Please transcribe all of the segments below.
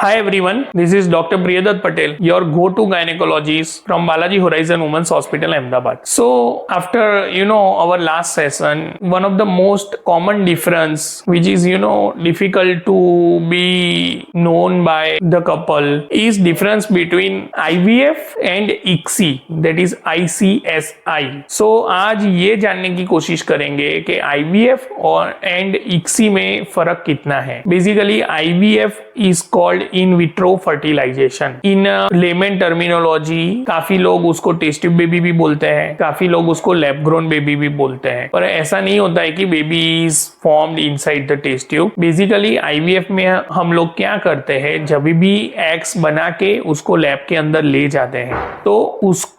Hi everyone, this is Dr. Priyadat Patel, your go-to gynecologist from Balaji Horizon Women's Hospital, Ahmedabad. So after our last session, one of the most common difference which is difficult to be known by the couple is difference between IVF and ICSI, that is ICSI. So आज ये जानने की कोशिश करेंगे कि IVF और and ICSI में फर्क कितना है. Basically IVF is called in vitro fertilisation. In layman terminology काफी लोग उसको टेस्ट ट्यूब बेबी भी बोलते हैं, काफी लोग उसको लैब ग्रोन बेबी भी बोलते हैं, पर ऐसा नहीं होता है कि baby is formed inside the test tube. Basically IVF में हम लोग क्या करते हैं, जब भी एग्स बना के उसको लैब के अंदर ले जाते हैं तो उसको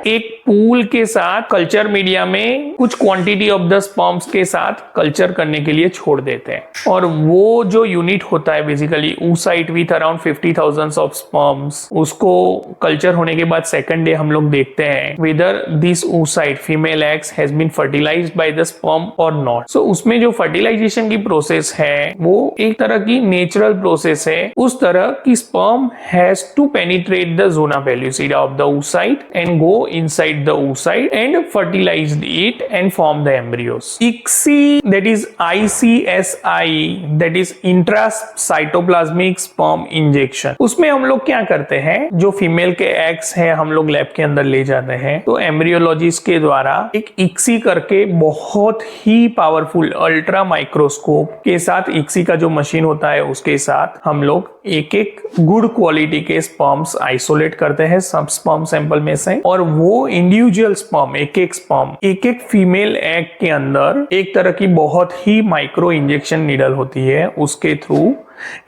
एक पूल के साथ कल्चर मीडिया में कुछ क्वांटिटी ऑफ द स्पर्म्स के साथ कल्चर करने के लिए छोड़ देते हैं. और वो जो यूनिट होता है basically oocyte with around 50,000 of sperms, उसको कल्चर होने के बाद सेकंड डे हम लोग देखते हैं whether this oocyte female eggs has been fertilised by the sperm और नॉट. सो उसमें जो फर्टिलाइजेशन की प्रोसेस है वो एक तरह की नेचुरल प्रोसेस है. उस तरह की sperm has to penetrate the zona pellucida of the oocyte and go inside the oocyte and fertilize it and form the embryos. ICSI, that is ICSI, that is intracytoplasmic sperm injection. उसमें हम लोग क्या करते हैं, जो female के eggs हैं हम लोग लैब के अंदर ले जाते हैं तो एम्ब्रियोलॉजिस्ट के द्वारा एक ICSI करके बहुत ही पावरफुल अल्ट्रा माइक्रोस्कोप के साथ ICSI का जो मशीन होता है उसके साथ हम लोग एक एक गुड क्वालिटी के स्पर्म्स आइसोलेट करते हैं सब स्पर्म सैंपल में से, और वो इंडिविजुअल स्पर्म एक एक फीमेल एग के अंदर एक तरह की बहुत ही माइक्रो इंजेक्शन नीडल होती है उसके थ्रू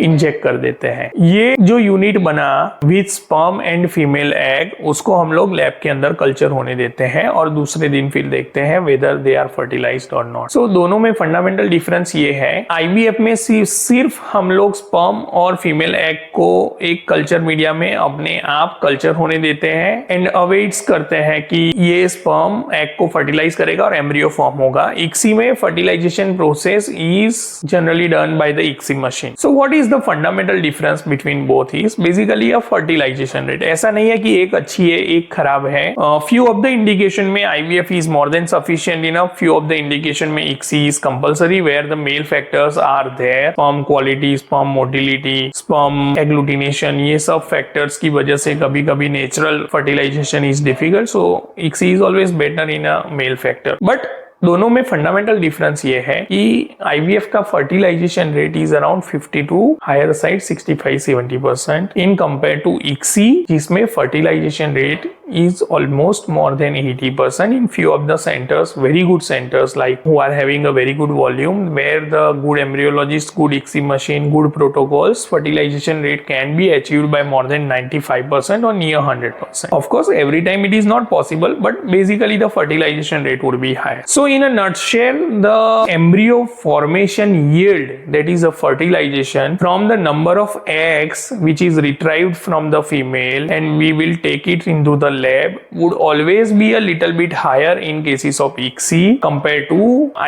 इंजेक्ट कर देते हैं. ये जो यूनिट बना with sperm and female egg उसको हम लोग लैब के अंदर कल्चर होने देते हैं और दूसरे दिन फिर देखते हैं वेदर दे आर फर्टिलाइज्ड और नॉट. सो दोनों में फंडामेंटल डिफरेंस ये है, आईवीएफ में सिर्फ हम लोग स्पर्म और फीमेल एग को एक कल्चर मीडिया में अपने आप कल्चर होने देते हैं एंड अवेट्स करते हैं कि ये स्पर्म एग को फर्टिलाइज करेगा और एम्ब्रियो फॉर्म होगा. ICSI में fertilisation process is generally done by the ICSI machine. So what is the fundamental difference between both is basically a fertilization rate. ऐसा नहीं है कि एक अच्छी है एक खराब है. Few of the indication में IVF is more than sufficient enough. Few of the indication में ICSI is compulsory where the male factors are there. Sperm quality, sperm motility, sperm agglutination, ये सब factors की वजह से कभी कभी natural fertilization is difficult. So ICSI is always better in a male factor. But दोनों में फंडामेंटल डिफरेंस ये है कि आईवीएफ का fertilisation rate is around 52 higher side 65-70% in compare to ICSI जिसमें fertilisation rate is almost more than 80% in few of the centers, very good centers like who are having a very good volume where the good embryologist, good ICSI machine, good protocols, fertilization rate can be achieved by more than 95% or near 100%. Of course, every time it is not possible, but basically the fertilization rate would be higher. So in a nutshell, the embryo formation yield, that is a fertilization from the number of eggs which is retrieved from the female and we will take it into the lab would always be a little bit higher in cases of ICSI compared to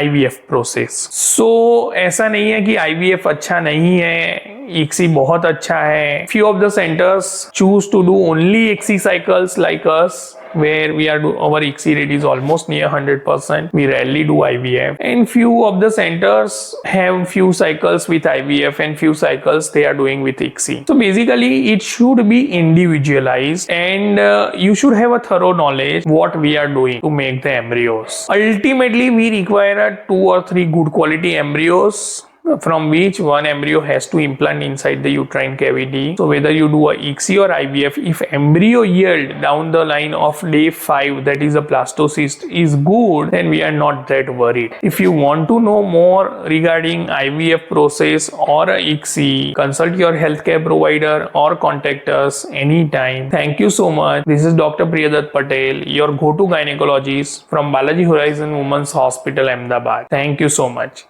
IVF process. So ऐसा नहीं है कि IVF अच्छा नहीं है, ICSI बहुत अच्छा है. Few of the centers choose to do only ICSI cycles like us where we are our ICSI rate is almost near 100%. We rarely do IVF, and few of the centers have few cycles with IVF and few cycles they are doing with ICSI. So basically it should be individualized and you should have a thorough knowledge what we are doing to make the embryos. Ultimately we require 2 or 3 good quality embryos from which one embryo has to implant inside the uterine cavity. So whether you do a ICSI or IVF, if embryo yield down the line of day 5, that is a blastocyst, is good, then we are not that worried. If you want to know more regarding IVF process or a ICSI, consult your healthcare provider or contact us anytime. Thank you so much. This is Dr. Priyadat Patel, your go-to gynecologist from Balaji Horizon Women's Hospital, Ahmedabad. Thank you so much.